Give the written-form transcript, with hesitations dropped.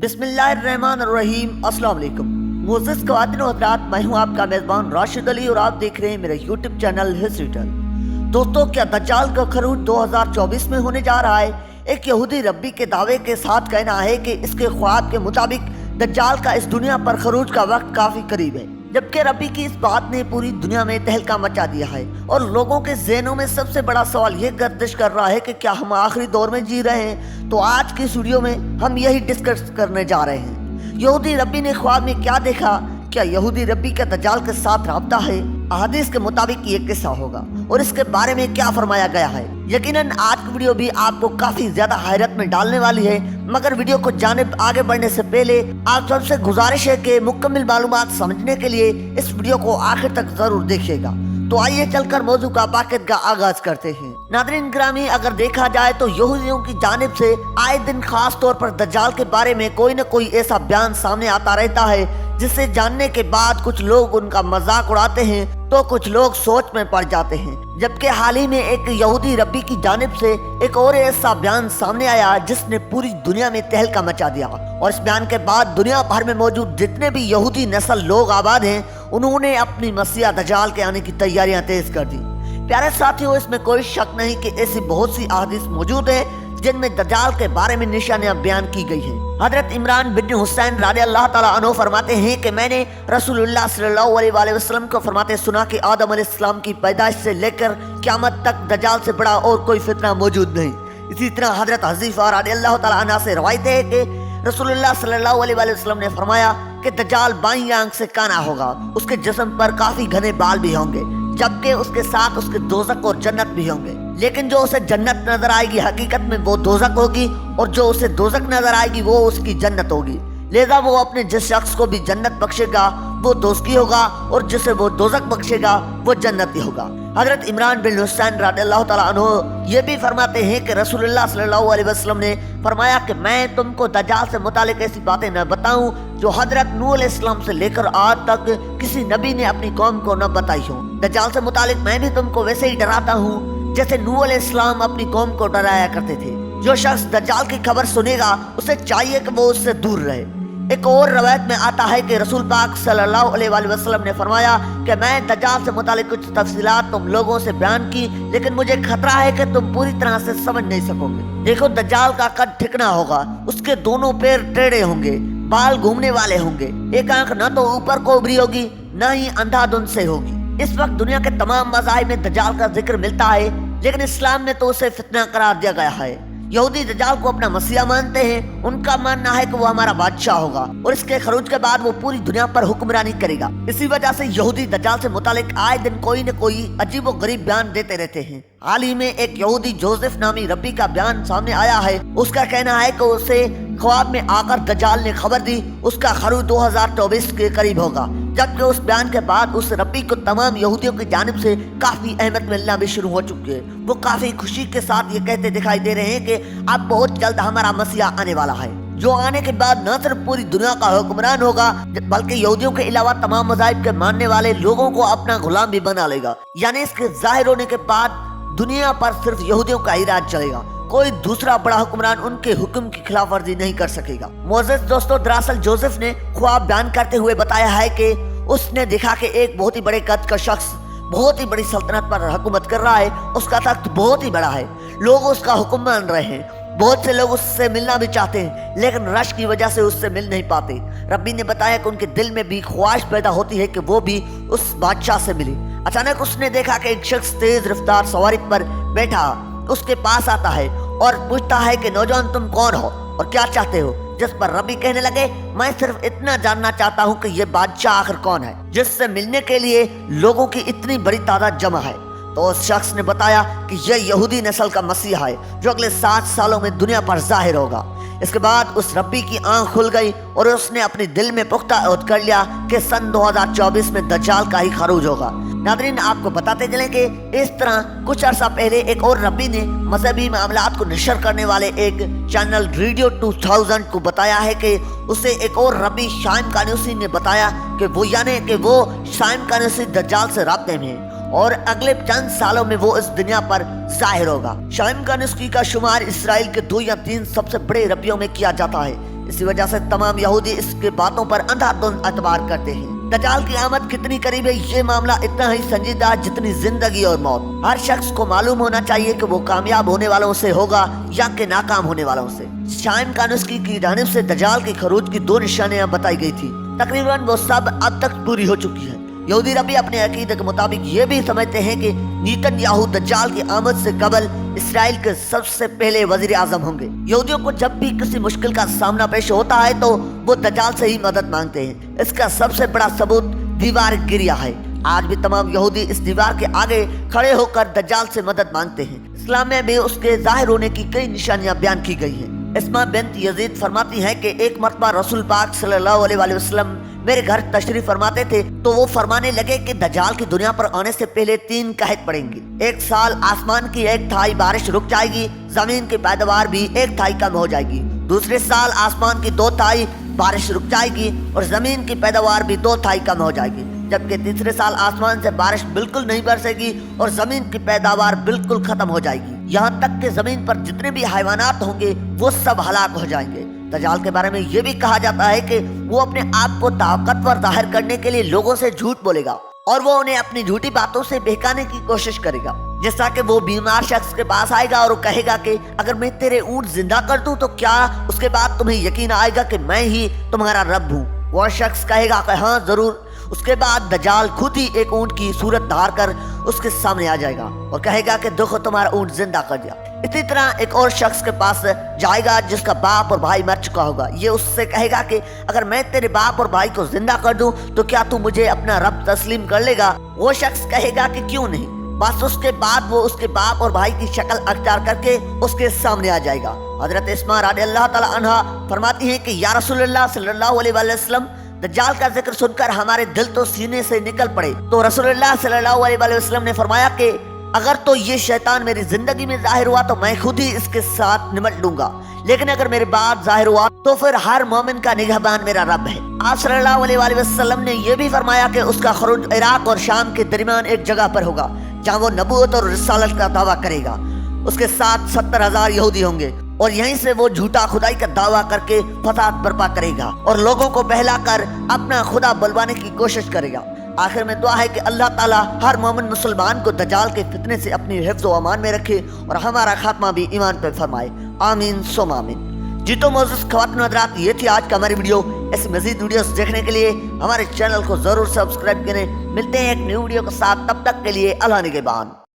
बिस्मिल्लाहिर्रहमानिर्रहीम। अस्सलाम वालेकुम। मोअज़्ज़ज़ ख़वातीन और हज़रात, मैं हूँ आपका मेज़बान राशिद अली और आप देख रहे हैं मेरा यूट्यूब चैनल हिस्ट्री टेल। दोस्तों, क्या दज्जाल का खरूज 2024 में होने जा रहा है? एक यहूदी रब्बी के दावे के साथ कहना है कि इसके ख्वाब के मुताबिक दज्जाल का इस दुनिया पर खरूज का वक्त काफ़ी करीब है, जबकि रब्बी की इस बात ने पूरी दुनिया में तहलका मचा दिया है और लोगों के ज़हनों में सबसे बड़ा सवाल ये गर्दिश कर रहा है कि क्या हम आखिरी दौर में जी रहे हैं। तो आज की इस वीडियो में हम यही डिस्कस करने जा रहे हैं। यहूदी रब्बी ने ख्वाब में क्या देखा? क्या यहूदी रब्बी का दज्जाल के साथ राब्ता है? अहादीस के मुताबिक ये किस्सा होगा और इसके बारे में क्या फरमाया गया है। यकीनन आज की वीडियो भी आपको काफी ज्यादा हैरत में डालने वाली है, मगर वीडियो को जानिब आगे बढ़ने से पहले आप सबसे गुजारिश है कि मुकम्मल मालूमात समझने के लिए इस वीडियो को आखिर तक जरूर देखिएगा। तो आइए चलकर मौजू का बाकायदा आगाज करते हैं। नादरीन ग्रामी, अगर देखा जाए तो यहूदियों की जानिब से आए दिन खास तौर पर दज्जाल के बारे में कोई न कोई ऐसा बयान सामने आता रहता है जिसे जानने के बाद कुछ लोग उनका मजाक उड़ाते हैं तो कुछ लोग सोच में पड़ जाते हैं। जबकि हाल ही में एक यहूदी रब्बी की जानिब से एक और ऐसा बयान सामने आया जिसने पूरी दुनिया में तहलका मचा दिया और इस बयान के बाद दुनिया भर में मौजूद जितने भी यहूदी नस्ल लोग आबाद हैं उन्होंने अपनी मसीहा दज्जाल के आने की तैयारियां तेज कर दी। प्यारे साथियों, इसमें कोई शक नहीं कि ऐसी बहुत सी अहादीस मौजूद है जिनमें दज्जाल के बारे में निशानियां बयान की गई हैं। हजरत इमरान बिन हुसैन रज़ियल्लाहु ताला अन्हु फरमाते हैं कि मैंने रसूलुल्लाह सल्लल्लाहु अलैहि वसल्लम को फरमाते सुना कि आदम अलैहिस्सलाम की पैदाइश से लेकर क़यामत तक दज्जाल से बड़ा और कोई फितना मौजूद नहीं। इसी तरह हजरत हज़ीफ़ा रज़ियल्लाहु ताला अन्हा से रवायत है कि रसूलुल्लाह सल्लल्लाहु अलैहि वसल्लम ने फरमाया कि दज्जाल बाईं आंख से काना होगा, उसके जिस्म पर काफी घने बाल भी होंगे, जबकि उसके साथ उसके दोज़ख और जन्नत भी होंगे। लेकिन जो उसे जन्नत नजर आएगी हकीकत में वो दोज़ख होगी और जो उसे दोज़ख नजर आएगी वो उसकी जन्नत होगी। लिहाजा वो अपने जिस शख्स को भी जन्नत बख्शेगा वो दोज़खी होगा और जिसे वो दोज़ख बख्शेगा वो जन्नती होगा। हजरत इमरान बिन हुसैन रज़ियल्लाहु ताला अन्हु ये भी फरमाते हैं कि रसूलुल्लाह सल्लल्लाहु अलैहि वसल्लम ने फरमाया कि मैं तुमको दज्जाल से मुतालिक ऐसी बातें न बताऊं जो हजरत नूह अलैहिस्सलाम से लेकर आज तक किसी नबी ने अपनी कौम को न बताई हो। दज्जाल से मुतालिक मैं भी तुमको वैसे ही डराता हूँ जैसे नूह अलैहिस्सलाम अपनी कौम को डराया करते थे। जो शख्स दज्जाल की खबर सुनेगा उसे चाहिए कि वो उससे दूर रहे। एक और रवायत में आता है कि रसूल पाक सल्लल्लाहु अलैहि वसल्लम ने फरमाया कि मैं दज्जाल से मुतालिक कुछ तफसीलात तुम लोगों से बयान की, लेकिन मुझे खतरा है कि तुम पूरी तरह से समझ नहीं सकोगे। देखो, दज्जाल का कद ठिकना होगा, उसके दोनों पैर टेढ़े होंगे, बाल घूमने वाले होंगे, एक आंख न तो ऊपर को उभरी होगी न ही अंधाधुंध से होगी। इस वक्त दुनिया के तमाम मज़ाहिब में दज्जाल का जिक्र मिलता है, लेकिन इस्लाम में तो उसे फितना करार दिया गया है। यहूदी दज्जाल को अपना मसीहा मानते हैं। उनका मानना है कि वो हमारा बादशाह होगा और इसके खरूज के बाद वो पूरी दुनिया पर हुक्मरानी करेगा। इसी वजह से यहूदी दज्जाल से मुतालिक आए दिन कोई न कोई अजीब व गरीब बयान देते रहते हैं। हाल ही में एक यहूदी जोसेफ नामी रब्बी का बयान सामने आया है। उसका कहना है कि उसे ख्वाब में आकर दज्जाल ने खबर दी उसका खरूज 2024 के करीब होगा, जबकि उस बयान के बाद उस रब्बी को तमाम यहूदियों की जानिब से काफी अहमियत मिलना भी शुरू हो चुकी है। वो काफी खुशी के साथ ये कहते दिखाई दे रहे हैं कि अब बहुत जल्द हमारा मसीहा आने वाला है, जो आने के बाद न सिर्फ पूरी दुनिया का हुक्मरान होगा बल्कि यहूदियों के अलावा तमाम मज़ाहिब के मानने वाले लोगों को अपना गुलाम भी बना लेगा। यानी इसके जाहिर होने के बाद दुनिया पर सिर्फ यहूदियों का ही राज चलेगा, कोई दूसरा बड़ा हुक्मरान उनके हुक्म की खिलाफ वर्जी नहीं कर सकेगा। मोअज़्ज़ज़ दोस्तों, दरअसल जोसेफ ने ख्वाब बयान करते हुए बताया है कि उसने देखा कि एक बहुत ही बड़े कद का शख्स बहुत ही बड़ी सल्तनत पर हुकूमत कर रहा है, उसका तख्त बहुत ही बड़ा है, लोग उसका हुक्म मान रहे हैं, बहुत से लोग उससे मिलना भी चाहते हैं लेकिन रश की वजह से उससे मिल नहीं पाते। रब्बी ने बताया कि उनके दिल में भी ख्वाहिश पैदा होती है कि वो भी उस बादशाह से मिले। अचानक उसने देखा कि एक शख्स तेज रफ्तार सवारी पर बैठा उसके पास आता है और पूछता है कि नौजवान तुम कौन हो और क्या चाहते हो, जिस पर रब्बी कहने लगे मैं सिर्फ इतना जानना चाहता हूँ कि ये बादशाह आखिर कौन है जिससे मिलने के लिए लोगों की इतनी बड़ी तादाद जमा है। तो उस शख्स ने बताया कि यह यहूदी नस्ल का मसीहा है जो अगले 7 सालों में दुनिया पर जाहिर होगा। इसके बाद उस रब्बी की आंख खुल गई और उसने अपने दिल में पुख्ता अहद कर लिया कि सन 2024 में दज्जाल का ही खरूज होगा। नादरीन, आपको बताते चलें कि इस तरह कुछ अर्सा पहले एक और रब्बी ने मजहबी मामलात को नशर करने वाले एक चैनल रेडियो 2000 को बताया है कि उसे एक और रब्बी शाइम कानूसी ने बताया कि वो शाइम कानूसी दज्जाल से राब्ते में है और अगले चंद सालों में वो इस दुनिया पर जाहिर होगा। शाइम कानूसी का शुमार इसराइल के 2 या 3 सबसे बड़े रब्बियों में किया जाता है। इसी वजह से तमाम यहूदी इसके बातों पर अंधाधुंध एतबार करते हैं। दज्जाल की आमद कितनी करीब है, ये मामला इतना ही संजीदा जितनी जिंदगी और मौत। हर शख्स को मालूम होना चाहिए कि वो कामयाब होने वालों से होगा या कि नाकाम होने वालों से। शाइम कानुस्की की जानिब से दज्जाल के खरूज की 2 निशानियां बताई गई थी, तकरीबन वो सब अब तक पूरी हो चुकी हैं। यहूदी रबी अपने अकीदे के मुताबिक ये भी समझते हैं कि नेतन्याहू दज्जाल की आमद से कबल इसराइल के सबसे पहले वजीर आजम होंगे। यहूदियों को जब भी किसी मुश्किल का सामना पेश होता है तो वो दज्जाल से ही मदद मांगते हैं। इसका सबसे बड़ा सबूत दीवार गिरिया है। आज भी तमाम यहूदी इस दीवार के आगे खड़े होकर दज्जाल से मदद मांगते हैं। इस्लाम में भी उसके जाहिर होने की कई निशानियां बयान की गई हैं। इस्मा बिन्त यजीद फरमाती हैं कि एक मरतबा रसूल पाक सल्लल्लाहु अलैहि वसल्लम मेरे घर तशरीफ फरमाते थे तो वो फरमाने लगे कि दज्जाल की दुनिया पर आने से पहले 3 कहत पड़ेंगे। 1 साल आसमान की 1/3 बारिश रुक जाएगी, जमीन की पैदावार भी 1/3 कम हो जाएगी। दूसरे साल आसमान की 2/3 बारिश रुक जाएगी और जमीन की पैदावार भी 2/3 कम हो जाएगी। जबकि तीसरे साल आसमान से बारिश बिल्कुल नहीं बरसेगी और जमीन की पैदावार बिल्कुल खत्म हो जाएगी। यहाँ तक कि जमीन पर जितने भी हैवानात होंगे वो सब हलाक हो जाएंगे। दज्जाल के बारे में ये भी कहा जाता है कि वो अपने आप को ताकतवर जाहिर करने के लिए लोगों से झूठ बोलेगा और वो उन्हें अपनी झूठी बातों से बहकाने की कोशिश करेगा। जैसा कि वो बीमार शख्स के पास आएगा और वो कहेगा कि अगर मैं तेरे ऊंट जिंदा कर दूं तो क्या उसके बाद तुम्हें यकीन आएगा कि मैं ही तुम्हारा रब हूँ? वो शख्स कहेगा कि हाँ जरूर। उसके बाद दज्जाल खुद ही एक ऊंट की सूरत धार कर उसके सामने आ जाएगा और कहेगा कि देखो तुम्हारा ऊंट जिंदा कर दिया। इसी तरह एक और शख्स के पास जाएगा जिसका बाप और भाई मर चुका होगा। ये उससे कहेगा कि अगर मैं तेरे बाप और भाई को जिंदा कर दूं तो क्या तू मुझे अपना रब तस्लीम कर लेगा? वो शख्स कहेगा कि क्यों नहीं। बस उसके बाद वो उसके बाप और भाई की शक्ल अख्तियार करके उसके सामने आ जाएगा। हजरत इस्मा रज़ियल्लाहु ताला अन्हा फरमाती है कि या रसूलुल्लाह सल्लल्लाहु अलैहि वसल्लम दज्जाल का जिक्र सुनकर हमारे दिल तो सीने से निकल पड़े। तो रसूलुल्लाह सल्लल्लाहु अलैहि वसल्लम ने फरमाया कि अगर तो ये शैतान मेरी जिंदगी में जाहिर हुआ तो मैं खुद ही इसके साथ निमट लूंगा, लेकिन अगर मेरे बाद जाहिर हुआ तो फिर हर मोमिन का निगहबान मेरा रब है। आप सल्लल्लाहु अलैहि वसल्लम ने यह भी फरमाया कि उसका खरूज इराक और शाम के दरमियान एक जगह पर होगा जहाँ वो नबूवत और रिसालत का दावा करेगा। उसके साथ 70,000 यहूदी होंगे और यहीं से वो झूठा खुदाई का दावा करके फसाद बर्पा करेगा और लोगों को बहलाकर अपना खुदा बुलवाने की कोशिश करेगा। आखिर में दुआ है कि अल्लाह ताला हर मोमिन मुसलमान को दज्जाल के फितने से अपनी हिफ्ज़ व अमान में रखे और हमारा खात्मा भी ईमान पर फरमाए। आमीन सुम्मा आमीन। जी तो मोअज़्ज़िज़ ख़वातीन व हज़रात, ये थी आज का हमारी वीडियो। ऐसी मज़ीद वीडियोस देखने के लिए हमारे चैनल को ज़रूर सब्सक्राइब करें। मिलते हैं एक न्यू वीडियो के साथ, तब तक के लिए अल्लाह निगहबान।